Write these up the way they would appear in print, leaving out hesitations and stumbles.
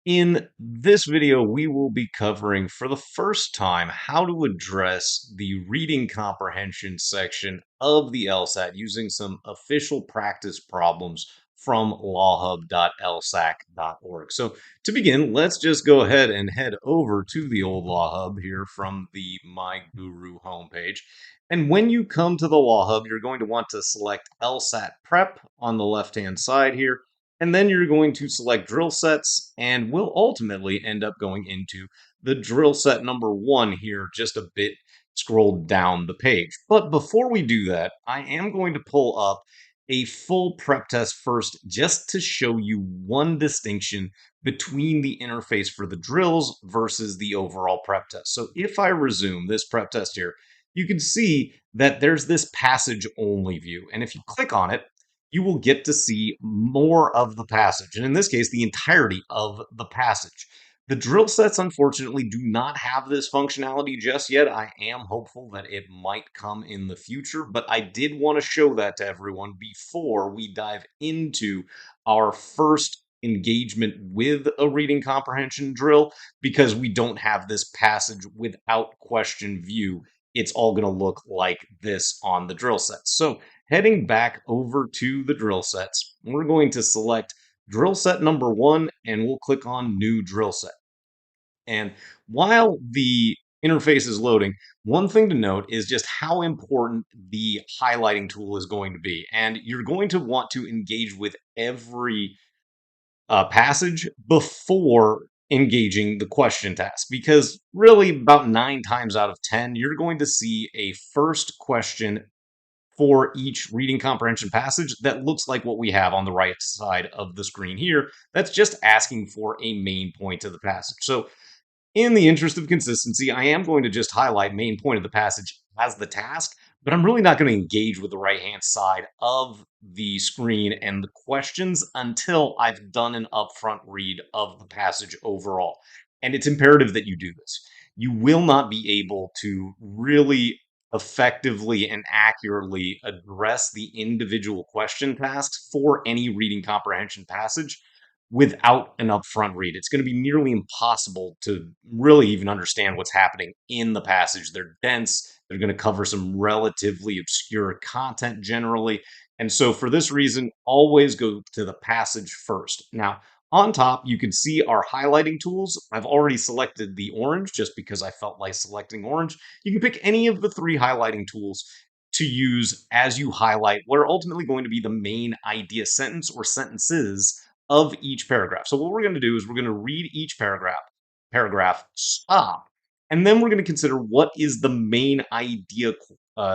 In this video, we will be covering for the first time how to address the reading comprehension section of the LSAT using some official practice problems from lawhub.lsac.org. So to begin, let's just go ahead and head over to the old LawHub here from the My Guru homepage. And when you come to the LawHub, you're going to want to select LSAT Prep on the left-hand side here. And then you're going to select drill sets, and we'll ultimately end up going into the drill set number 1 here just a bit scrolled down the page. But before we do that, I am going to pull up a full prep test first just to show you one distinction between the interface for the drills versus the overall prep test. So if I resume this prep test here, you can see that there's this passage only view. And if you click on it, you will get to see more of the passage, and in this case, the entirety of the passage. The drill sets, unfortunately, do not have this functionality just yet. I am hopeful that it might come in the future, but I did want to show that to everyone before we dive into our first engagement with a reading comprehension drill, because we don't have this passage without question view. It's all going to look like this on the drill sets. So heading back over to the drill sets, we're going to select drill set number 1 and we'll click on new drill set. And while the interface is loading, one thing to note is just how important the highlighting tool is going to be. And you're going to want to engage with every passage before engaging the question task, because really about 9 times out of 10, you're going to see a first question for each reading comprehension passage that looks like what we have on the right side of the screen here. That's just asking for a main point of the passage. So in the interest of consistency, I am going to just highlight main point of the passage as the task, but I'm really not going to engage with the right-hand side of the screen and the questions until I've done an upfront read of the passage overall. And it's imperative that you do this. You will not be able to really effectively and accurately address the individual question tasks for any reading comprehension passage without an upfront read. It's going to be nearly impossible to really even understand what's happening in the passage. They're dense. They're going to cover some relatively obscure content generally. And so for this reason, always go to the passage first. Now, on top, you can see our highlighting tools. I've already selected the orange just because I felt like selecting orange. You can pick any of the 3 highlighting tools to use as you highlight what are ultimately going to be the main idea sentence or sentences of each paragraph. So what we're going to do is we're going to read each paragraph, stop, and then we're going to consider what is the main idea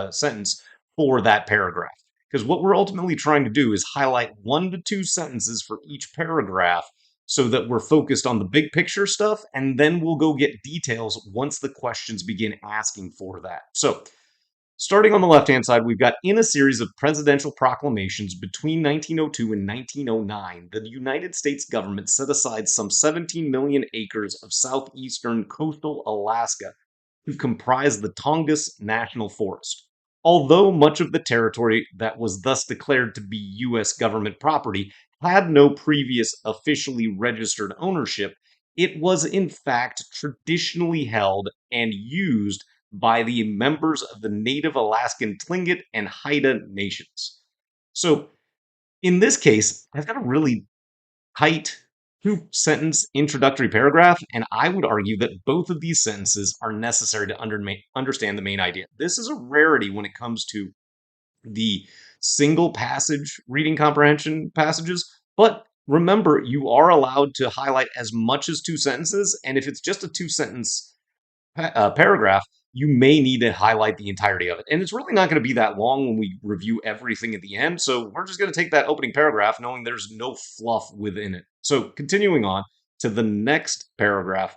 sentence for that paragraph. Because what we're ultimately trying to do is highlight 1 to 2 sentences for each paragraph so that we're focused on the big picture stuff, and then we'll go get details once the questions begin asking for that. So starting on the left-hand side, we've got in a series of presidential proclamations between 1902 and 1909, the United States government set aside some 17 million acres of southeastern coastal Alaska to comprise the Tongass National Forest. Although much of the territory that was thus declared to be U.S. government property had no previous officially registered ownership, it was in fact traditionally held and used by the members of the native Alaskan Tlingit and Haida nations. So in this case, I've got a really tight 2-sentence introductory paragraph, and I would argue that both of these sentences are necessary to understand the main idea. This is a rarity when it comes to the single passage reading comprehension passages, but remember, you are allowed to highlight as much as 2 sentences, and if it's just a 2-sentence paragraph, you may need to highlight the entirety of it. And it's really not going to be that long when we review everything at the end. So we're just going to take that opening paragraph knowing there's no fluff within it. So continuing on to the next paragraph,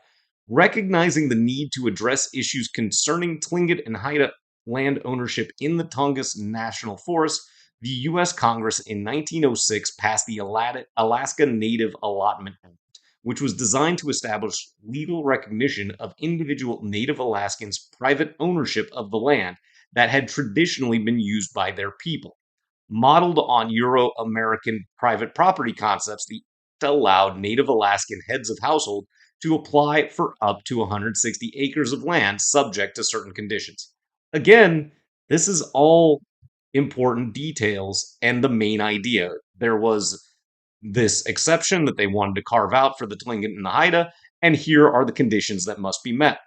recognizing the need to address issues concerning Tlingit and Haida land ownership in the Tongass National Forest, the U.S. Congress in 1906 passed the Alaska Native Allotment Act, which was designed to establish legal recognition of individual Native Alaskans' private ownership of the land that had traditionally been used by their people. Modeled on Euro American private property concepts, the allowed Native Alaskan heads of household to apply for up to 160 acres of land subject to certain conditions. Again, this is all important details and the main idea. There was this exception that they wanted to carve out for the Tlingit and the Haida, and here are the conditions that must be met.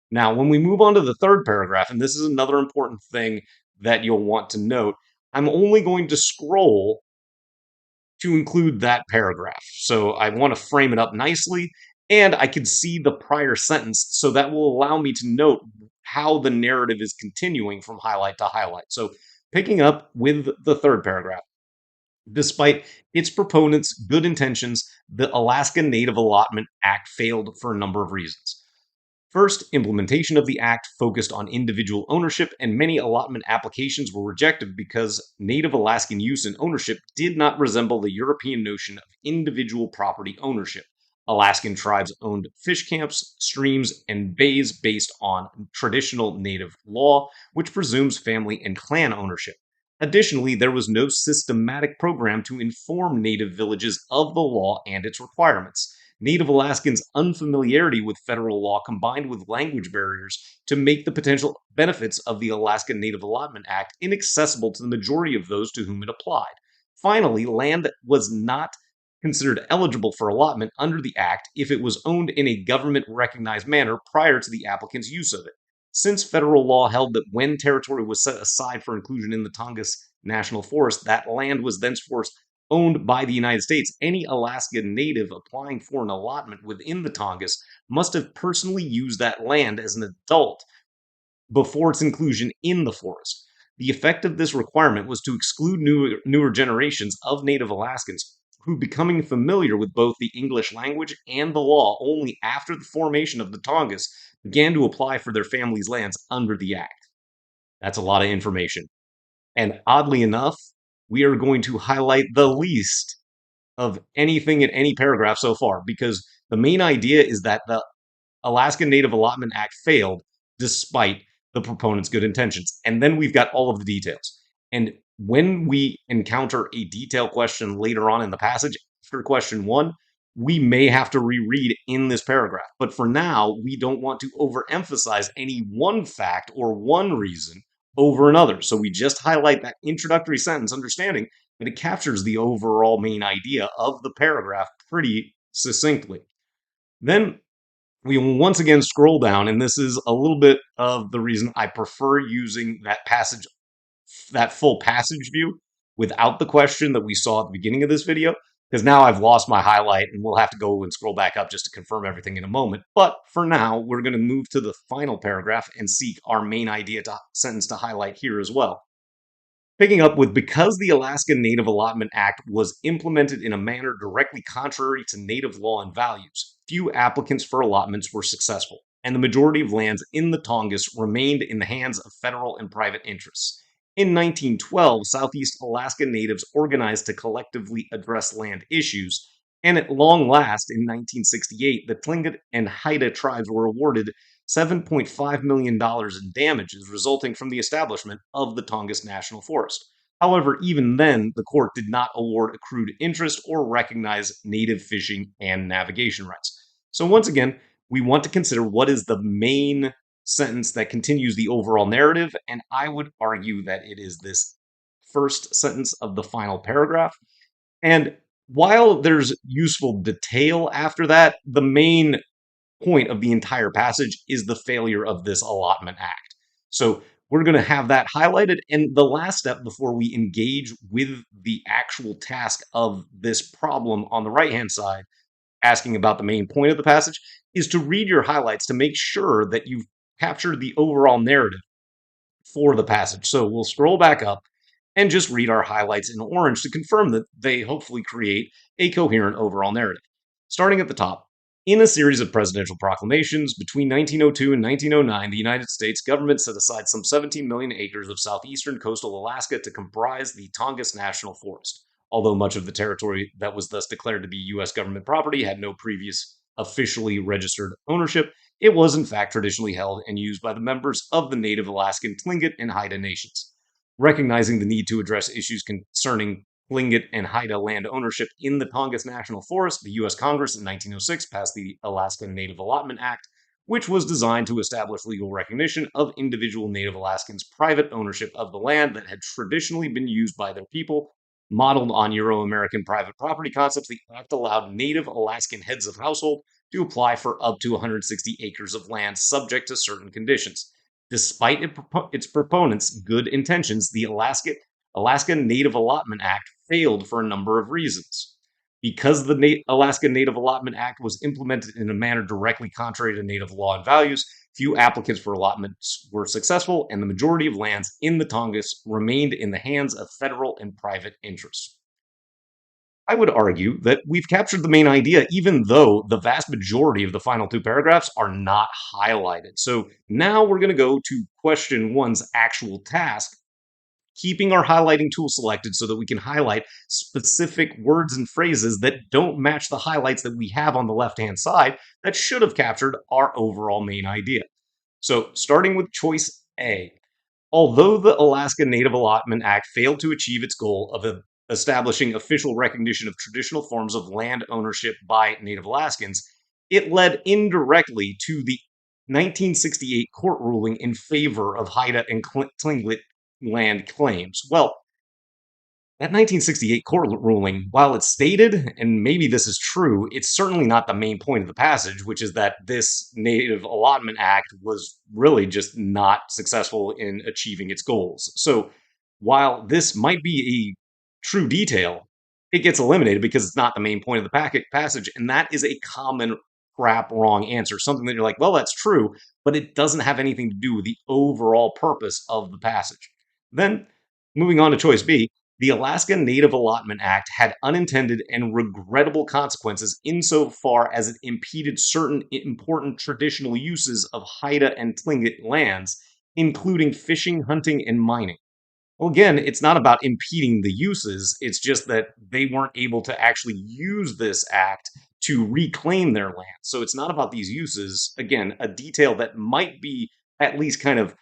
Now, when we move on to the third paragraph, and this is another important thing that you'll want to note, I'm only going to scroll to include that paragraph. So I want to frame it up nicely, and I can see the prior sentence, so that will allow me to note how the narrative is continuing from highlight to highlight. So picking up with the third paragraph. Despite its proponents' good intentions, the Alaska Native Allotment Act failed for a number of reasons. First, implementation of the act focused on individual ownership, and many allotment applications were rejected because Native Alaskan use and ownership did not resemble the European notion of individual property ownership. Alaskan tribes owned fish camps, streams, and bays based on traditional Native law, which presumes family and clan ownership. Additionally, there was no systematic program to inform Native villages of the law and its requirements. Native Alaskans' unfamiliarity with federal law combined with language barriers to make the potential benefits of the Alaska Native Allotment Act inaccessible to the majority of those to whom it applied. Finally, land was not considered eligible for allotment under the Act if it was owned in a government recognized manner prior to the applicant's use of it. Since federal law held that when territory was set aside for inclusion in the Tongass National Forest, that land was thenceforth owned by the United States, any Alaskan native applying for an allotment within the Tongass must have personally used that land as an adult before its inclusion in the forest. The effect of this requirement was to exclude newer generations of Native Alaskans who, becoming familiar with both the English language and the law only after the formation of the Tongass, began to apply for their families' lands under the Act. That's a lot of information. And oddly enough, we are going to highlight the least of anything in any paragraph so far, because the main idea is that the Alaska Native Allotment Act failed despite the proponent's good intentions. And then we've got all of the details. And when we encounter a detailed question later on in the passage, after question one, we may have to reread in this paragraph. But for now, we don't want to overemphasize any one fact or one reason over another. So we just highlight that introductory sentence, understanding that it captures the overall main idea of the paragraph pretty succinctly. Then we will once again scroll down, and this is a little bit of the reason I prefer using that passage, that full passage view without the question that we saw at the beginning of this video, because now I've lost my highlight and we'll have to go and scroll back up just to confirm everything in a moment. But for now, we're going to move to the final paragraph and seek our main idea sentence to highlight here as well. Picking up with, because the Alaska Native Allotment Act was implemented in a manner directly contrary to Native law and values, few applicants for allotments were successful, and the majority of lands in the Tongass remained in the hands of federal and private interests. In 1912, Southeast Alaska Natives organized to collectively address land issues, and at long last, in 1968, the Tlingit and Haida tribes were awarded $7.5 million in damages resulting from the establishment of the Tongass National Forest. However, even then, the court did not award accrued interest or recognize native fishing and navigation rights. So once again, we want to consider what is the main sentence that continues the overall narrative, and I would argue that it is this first sentence of the final paragraph. And while there's useful detail after that, the main point of the entire passage is the failure of this allotment act. So we're going to have that highlighted. And the last step before we engage with the actual task of this problem on the right-hand side, asking about the main point of the passage, is to read your highlights to make sure that you've captured the overall narrative for the passage. So we'll scroll back up and just read our highlights in orange to confirm that they hopefully create a coherent overall narrative. Starting at the top, in a series of presidential proclamations between 1902 and 1909, the United States government set aside some 17 million acres of southeastern coastal Alaska to comprise the Tongass National Forest. Although much of the territory that was thus declared to be U.S. government property had no previous officially registered ownership, it was in fact traditionally held and used by the members of the Native Alaskan, Tlingit, and Haida nations. Recognizing the need to address issues concerning Tlingit and Haida land ownership in the Tongass National Forest, the U.S. Congress in 1906 passed the Alaskan Native Allotment Act, which was designed to establish legal recognition of individual Native Alaskans' private ownership of the land that had traditionally been used by their people. Modeled on Euro American private property concepts, the act allowed Native Alaskan heads of household to apply for up to 160 acres of land subject to certain conditions. Despite its proponents' good intentions, the Alaskan Native Allotment Act failed for a number of reasons. Because the Alaska Native Allotment Act was implemented in a manner directly contrary to Native law and values, few applicants for allotments were successful, and the majority of lands in the Tongass remained in the hands of federal and private interests. I would argue that we've captured the main idea, even though the vast majority of the final two paragraphs are not highlighted. So now we're going to go to question one's actual task, keeping our highlighting tool selected so that we can highlight specific words and phrases that don't match the highlights that we have on the left-hand side that should have captured our overall main idea. So starting with choice A, although the Alaska Native Allotment Act failed to achieve its goal of establishing official recognition of traditional forms of land ownership by Native Alaskans, it led indirectly to the 1968 court ruling in favor of Haida and Tlingit land claims. Well, that 1968 court ruling, while it's stated, and maybe this is true, it's certainly not the main point of the passage, which is that this Native Allotment Act was really just not successful in achieving its goals. So while this might be a true detail, it gets eliminated because it's not the main point of the passage, and that is a common crap wrong answer. Something that you're like, well, that's true, but it doesn't have anything to do with the overall purpose of the passage. Then, moving on to choice B, the Alaska Native Allotment Act had unintended and regrettable consequences insofar as it impeded certain important traditional uses of Haida and Tlingit lands, including fishing, hunting, and mining. Well, again, it's not about impeding the uses, it's just that they weren't able to actually use this act to reclaim their land. So it's not about these uses. Again, a detail that might be at least kind of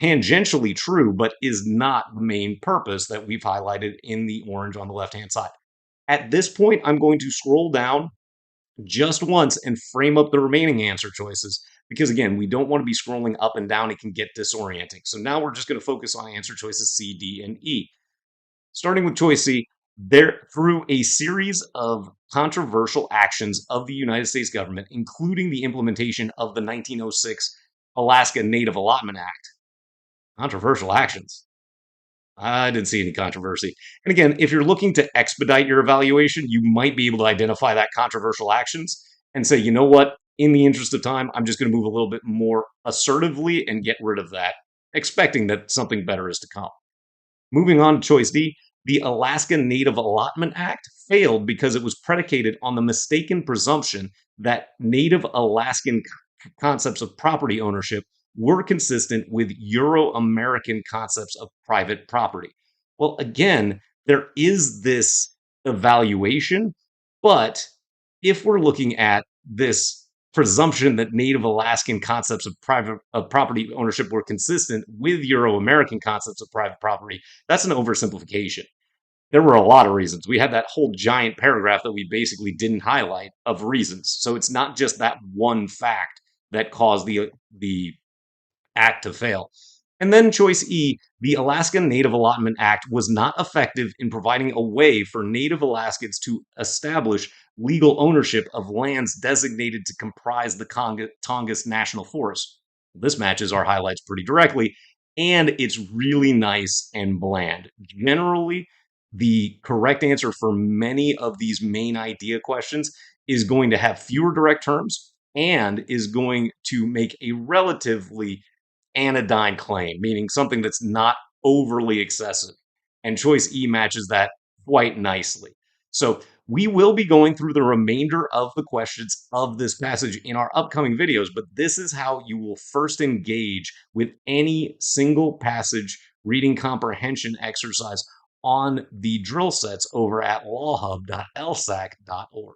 tangentially true, but is not the main purpose that we've highlighted in the orange on the left-hand side. At this point, I'm going to scroll down just once and frame up the remaining answer choices because, again, we don't want to be scrolling up and down. It can get disorienting. So now we're just going to focus on answer choices C, D, and E. Starting with choice C, through a series of controversial actions of the United States government, including the implementation of the 1906 Alaska Native Allotment Act, controversial actions. I didn't see any controversy. And again, if you're looking to expedite your evaluation, you might be able to identify that controversial actions and say, you know what, in the interest of time, I'm just going to move a little bit more assertively and get rid of that, expecting that something better is to come. Moving on to choice D, the Alaska Native Allotment Act failed because it was predicated on the mistaken presumption that Native Alaskan concepts of property ownership were consistent with Euro-American concepts of private property. Well, again, there is this evaluation, but if we're looking at this presumption that Native Alaskan concepts of property ownership were consistent with Euro-American concepts of private property, that's an oversimplification. There were a lot of reasons. We had that whole giant paragraph that we basically didn't highlight of reasons. So it's not just that one fact that caused the act to fail. And then choice E, the Alaska Native Allotment Act was not effective in providing a way for Native Alaskans to establish legal ownership of lands designated to comprise the Tongass National Forest. This matches our highlights pretty directly, and it's really nice and bland. Generally, the correct answer for many of these main idea questions is going to have fewer direct terms and is going to make a relatively anodyne claim, meaning something that's not overly excessive. And choice E matches that quite nicely. So we will be going through the remainder of the questions of this passage in our upcoming videos, but this is how you will first engage with any single passage reading comprehension exercise on the drill sets over at lawhub.lsac.org.